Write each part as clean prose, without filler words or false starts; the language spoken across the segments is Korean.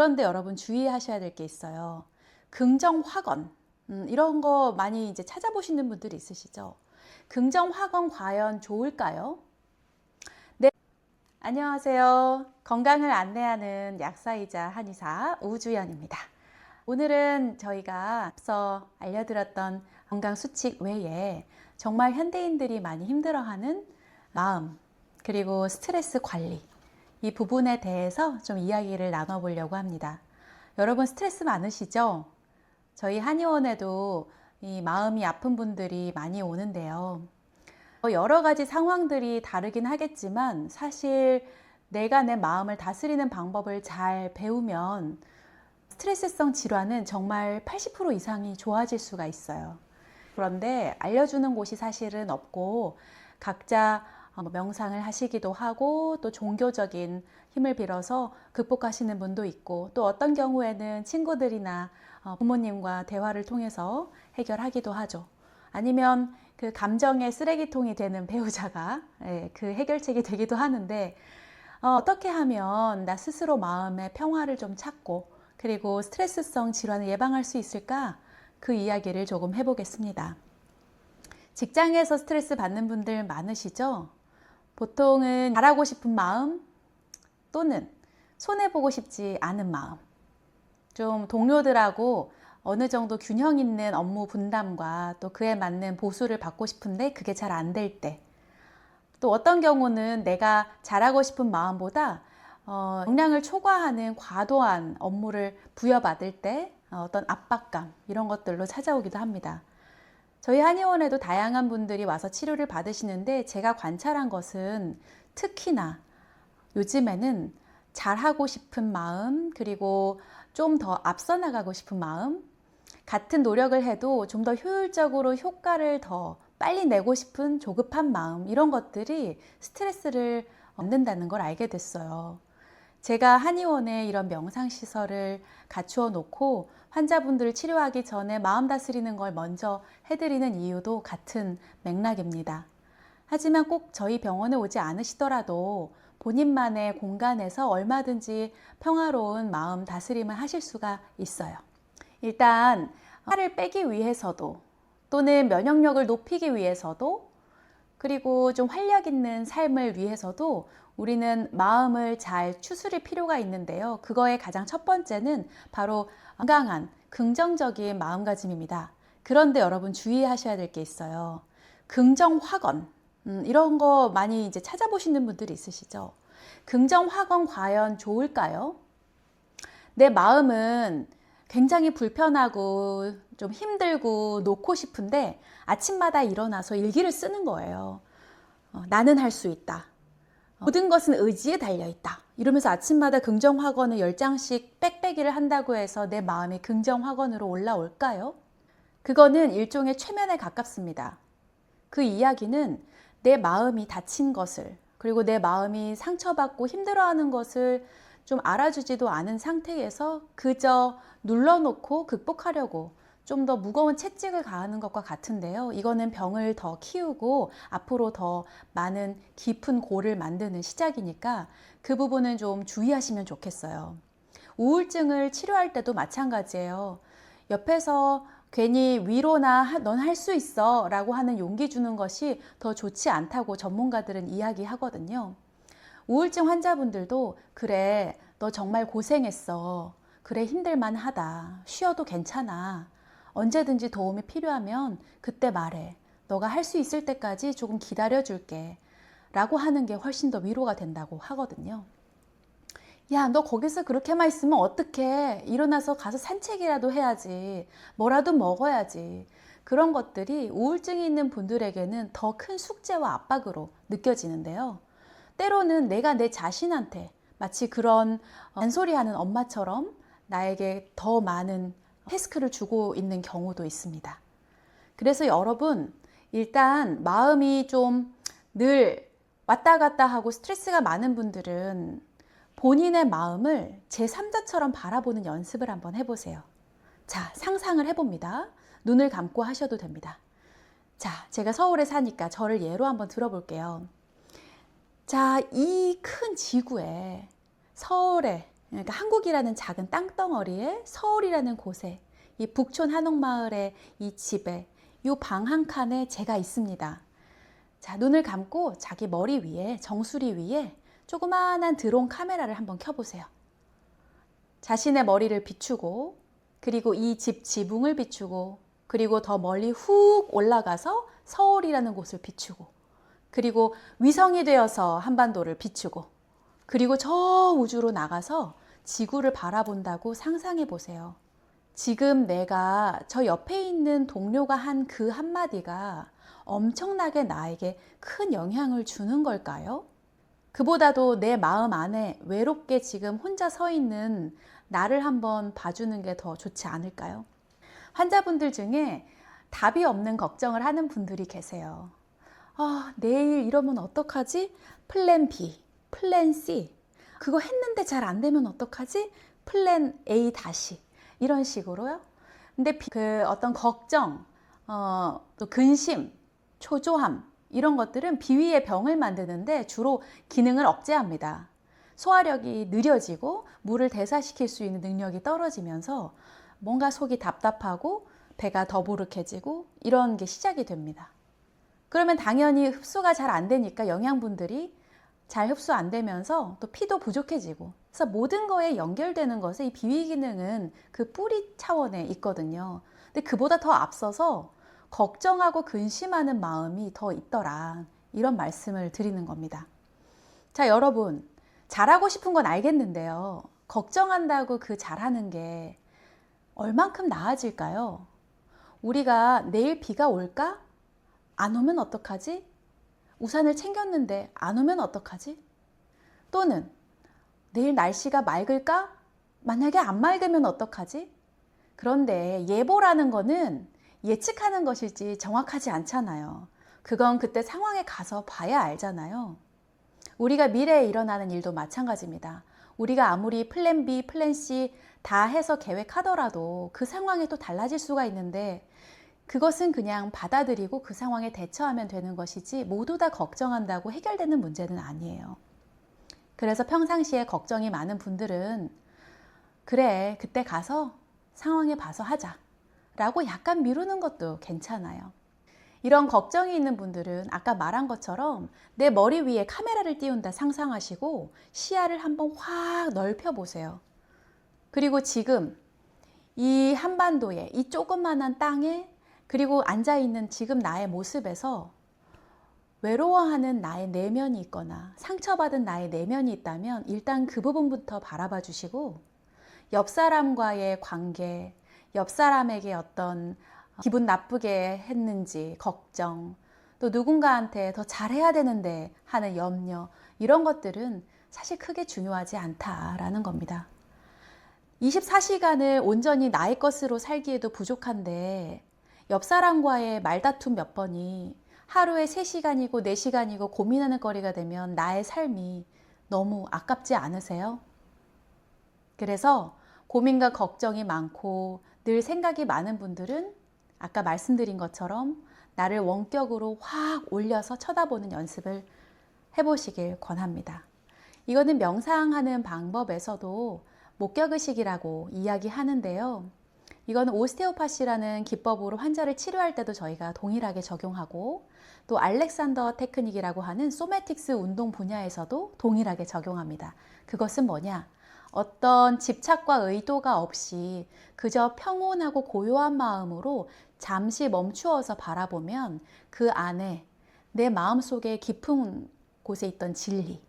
그런데 여러분 주의하셔야 될 게 있어요. 긍정 확언. 이런 거 많이 이제 찾아보시는 분들이 있으시죠? 긍정 확언 과연 좋을까요? 네. 안녕하세요. 건강을 안내하는 약사이자 한의사 우주연입니다. 오늘은 저희가 앞서 알려드렸던 건강 수칙 외에 정말 현대인들이 많이 힘들어하는 마음, 그리고 스트레스 관리, 이 부분에 대해서 좀 이야기를 나눠보려고 합니다. 여러분 스트레스 많으시죠? 저희 한의원에도 이 마음이 아픈 분들이 많이 오는데요. 여러 가지 상황들이 다르긴 하겠지만 사실 내가 내 마음을 다스리는 방법을 잘 배우면 스트레스성 질환은 정말 80% 이상이 좋아질 수가 있어요. 그런데 알려주는 곳이 사실은 없고 각자 명상을 하시기도 하고 또 종교적인 힘을 빌어서 극복하시는 분도 있고 또 어떤 경우에는 친구들이나 부모님과 대화를 통해서 해결하기도 하죠. 아니면 그 감정의 쓰레기통이 되는 배우자가 그 해결책이 되기도 하는데 어떻게 하면 나 스스로 마음의 평화를 좀 찾고 그리고 스트레스성 질환을 예방할 수 있을까? 그 이야기를 조금 해보겠습니다. 직장에서 스트레스 받는 분들 많으시죠? 보통은 잘하고 싶은 마음 또는 손해보고 싶지 않은 마음, 좀 동료들하고 어느 정도 균형 있는 업무 분담과 또 그에 맞는 보수를 받고 싶은데 그게 잘 안 될 때, 또 어떤 경우는 내가 잘하고 싶은 마음보다 역량을 초과하는 과도한 업무를 부여받을 때 어떤 압박감, 이런 것들로 찾아오기도 합니다. 저희 한의원에도 다양한 분들이 와서 치료를 받으시는데 제가 관찰한 것은 특히나 요즘에는 잘하고 싶은 마음, 그리고 좀 더 앞서 나가고 싶은 마음, 같은 노력을 해도 좀 더 효율적으로 효과를 더 빨리 내고 싶은 조급한 마음, 이런 것들이 스트레스를 얻는다는 걸 알게 됐어요. 제가 한의원에 이런 명상시설을 갖추어 놓고 환자분들을 치료하기 전에 마음 다스리는 걸 먼저 해드리는 이유도 같은 맥락입니다. 하지만 꼭 저희 병원에 오지 않으시더라도 본인만의 공간에서 얼마든지 평화로운 마음 다스림을 하실 수가 있어요. 일단 살을 빼기 위해서도 또는 면역력을 높이기 위해서도 그리고 좀 활력 있는 삶을 위해서도 우리는 마음을 잘 추스릴 필요가 있는데요. 그거의 가장 첫 번째는 바로 건강한 긍정적인 마음가짐입니다. 그런데 여러분 주의하셔야 될 게 있어요. 긍정 확언, 이런 거 많이 이제 찾아보시는 분들이 있으시죠? 긍정 확언 과연 좋을까요? 내 마음은 굉장히 불편하고 좀 힘들고 놓고 싶은데 아침마다 일어나서 일기를 쓰는 거예요. 나는 할 수 있다. 모든 것은 의지에 달려있다. 이러면서 아침마다 긍정 확언을 10장씩 빽빽이를 한다고 해서 내 마음이 긍정 확언으로 올라올까요? 그거는 일종의 최면에 가깝습니다. 그 이야기는 내 마음이 다친 것을, 그리고 내 마음이 상처받고 힘들어하는 것을 좀 알아주지도 않은 상태에서 그저 눌러놓고 극복하려고 좀 더 무거운 채찍을 가하는 것과 같은데요. 이거는 병을 더 키우고 앞으로 더 많은 깊은 골을 만드는 시작이니까 그 부분은 좀 주의하시면 좋겠어요. 우울증을 치료할 때도 마찬가지예요. 옆에서 괜히 위로나 넌 할 수 있어 라고 하는 용기 주는 것이 더 좋지 않다고 전문가들은 이야기하거든요. 우울증 환자분들도 그래, 너 정말 고생했어. 그래, 힘들만 하다. 쉬어도 괜찮아. 언제든지 도움이 필요하면 그때 말해. 너가 할 수 있을 때까지 조금 기다려줄게. 라고 하는 게 훨씬 더 위로가 된다고 하거든요. 야, 너 거기서 그렇게만 있으면 어떡해. 일어나서 가서 산책이라도 해야지. 뭐라도 먹어야지. 그런 것들이 우울증이 있는 분들에게는 더 큰 숙제와 압박으로 느껴지는데요. 때로는 내가 내 자신한테 마치 그런 잔소리하는 엄마처럼 나에게 더 많은 태스크를 주고 있는 경우도 있습니다. 그래서 여러분, 일단 마음이 좀 늘 왔다 갔다 하고 스트레스가 많은 분들은 본인의 마음을 제3자처럼 바라보는 연습을 한번 해보세요. 자, 상상을 해봅니다. 눈을 감고 하셔도 됩니다. 자, 제가 서울에 사니까 저를 예로 한번 들어볼게요. 자, 이 큰 지구에, 서울에 그러니까 한국이라는 작은 땅덩어리에 서울이라는 곳에 이 북촌 한옥마을의 이 집에 이 방 한 칸에 제가 있습니다. 자, 눈을 감고 자기 머리 위에 정수리 위에 조그마한 드론 카메라를 한번 켜보세요. 자신의 머리를 비추고 그리고 이 집 지붕을 비추고 그리고 더 멀리 훅 올라가서 서울이라는 곳을 비추고 그리고 위성이 되어서 한반도를 비추고 그리고 저 우주로 나가서 지구를 바라본다고 상상해 보세요. 지금 내가 저 옆에 있는 동료가 한 그 한마디가 엄청나게 나에게 큰 영향을 주는 걸까요? 그보다도 내 마음 안에 외롭게 지금 혼자 서 있는 나를 한번 봐주는 게 더 좋지 않을까요? 환자분들 중에 답이 없는 걱정을 하는 분들이 계세요. 아, 내일 이러면 어떡하지? 플랜 B, 플랜 C. 그거 했는데 잘 안 되면 어떡하지? 플랜 A 다시. 이런 식으로요. 근데 그 어떤 걱정, 또 근심, 초조함 이런 것들은 비위의 병을 만드는데 주로 기능을 억제합니다. 소화력이 느려지고 물을 대사시킬 수 있는 능력이 떨어지면서 뭔가 속이 답답하고 배가 더부룩해지고 이런 게 시작이 됩니다. 그러면 당연히 흡수가 잘 안 되니까 영양분들이 잘 흡수 안 되면서 또 피도 부족해지고 그래서 모든 거에 연결되는 것에 이 비위 기능은 그 뿌리 차원에 있거든요. 근데 그보다 더 앞서서 걱정하고 근심하는 마음이 더 있더라. 이런 말씀을 드리는 겁니다. 자, 여러분. 잘하고 싶은 건 알겠는데요. 걱정한다고 그 잘하는 게 얼만큼 나아질까요? 우리가 내일 비가 올까? 안 오면 어떡하지? 우산을 챙겼는데 안 오면 어떡하지? 또는 내일 날씨가 맑을까? 만약에 안 맑으면 어떡하지? 그런데 예보라는 거는 예측하는 것이지 정확하지 않잖아요. 그건 그때 상황에 가서 봐야 알잖아요. 우리가 미래에 일어나는 일도 마찬가지입니다. 우리가 아무리 플랜 B, 플랜 C 다 해서 계획하더라도 그 상황이 또 달라질 수가 있는데 그것은 그냥 받아들이고 그 상황에 대처하면 되는 것이지 모두 다 걱정한다고 해결되는 문제는 아니에요. 그래서 평상시에 걱정이 많은 분들은 그래, 그때 가서 상황에 봐서 하자 라고 약간 미루는 것도 괜찮아요. 이런 걱정이 있는 분들은 아까 말한 것처럼 내 머리 위에 카메라를 띄운다 상상하시고 시야를 한번 확 넓혀 보세요. 그리고 지금 이 한반도에 이 조그만한 땅에 그리고 앉아있는 지금 나의 모습에서 외로워하는 나의 내면이 있거나 상처받은 나의 내면이 있다면 일단 그 부분부터 바라봐 주시고 옆 사람과의 관계, 옆 사람에게 어떤 기분 나쁘게 했는지 걱정, 또 누군가한테 더 잘해야 되는데 하는 염려 이런 것들은 사실 크게 중요하지 않다라는 겁니다. 24시간을 온전히 나의 것으로 살기에도 부족한데 옆 사람과의 말다툼 몇 번이 하루에 3시간이고 4시간이고 고민하는 거리가 되면 나의 삶이 너무 아깝지 않으세요? 그래서 고민과 걱정이 많고 늘 생각이 많은 분들은 아까 말씀드린 것처럼 나를 원격으로 확 올려서 쳐다보는 연습을 해보시길 권합니다. 이거는 명상하는 방법에서도 목격의식이라고 이야기하는데요. 이거는 오스테오파시라는 기법으로 환자를 치료할 때도 저희가 동일하게 적용하고 또 알렉산더 테크닉이라고 하는 소매틱스 운동 분야에서도 동일하게 적용합니다. 그것은 뭐냐? 어떤 집착과 의도가 없이 그저 평온하고 고요한 마음으로 잠시 멈추어서 바라보면 그 안에 내 마음속에 깊은 곳에 있던 진리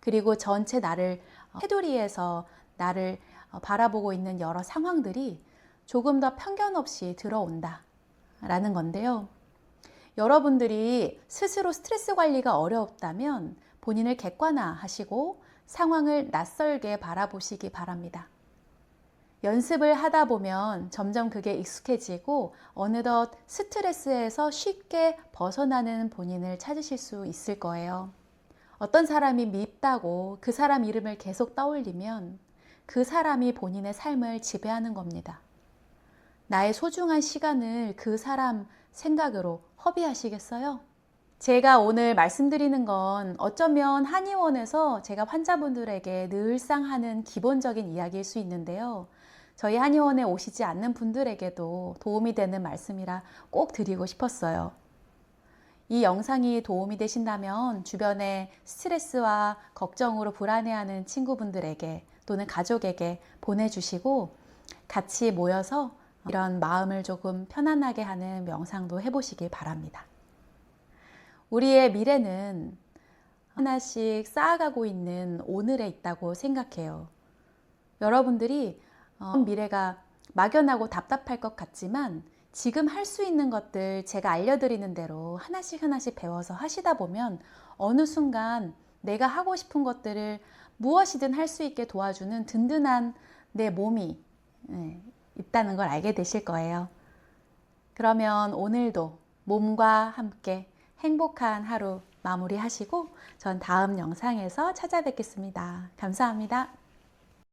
그리고 전체 나를 테두리에서 나를 바라보고 있는 여러 상황들이 조금 더 편견 없이 들어온다 라는 건데요. 여러분들이 스스로 스트레스 관리가 어렵다면 본인을 객관화하시고 상황을 낯설게 바라보시기 바랍니다. 연습을 하다 보면 점점 그게 익숙해지고 어느덧 스트레스에서 쉽게 벗어나는 본인을 찾으실 수 있을 거예요. 어떤 사람이 밉다고 그 사람 이름을 계속 떠올리면 그 사람이 본인의 삶을 지배하는 겁니다. 나의 소중한 시간을 그 사람 생각으로 허비하시겠어요? 제가 오늘 말씀드리는 건 어쩌면 한의원에서 제가 환자분들에게 늘상 하는 기본적인 이야기일 수 있는데요. 저희 한의원에 오시지 않는 분들에게도 도움이 되는 말씀이라 꼭 드리고 싶었어요. 이 영상이 도움이 되신다면 주변에 스트레스와 걱정으로 불안해하는 친구분들에게 또는 가족에게 보내주시고 같이 모여서 이런 마음을 조금 편안하게 하는 명상도 해보시길 바랍니다. 우리의 미래는 하나씩 쌓아가고 있는 오늘에 있다고 생각해요. 여러분들이 미래가 막연하고 답답할 것 같지만 지금 할 수 있는 것들 제가 알려드리는 대로 하나씩 하나씩 배워서 하시다 보면 어느 순간 내가 하고 싶은 것들을 무엇이든 할 수 있게 도와주는 든든한 내 몸이 있다는 걸 알게 되실 거예요. 그러면 오늘도 몸과 함께 행복한 하루 마무리하시고 전 다음 영상에서 찾아뵙겠습니다. 감사합니다.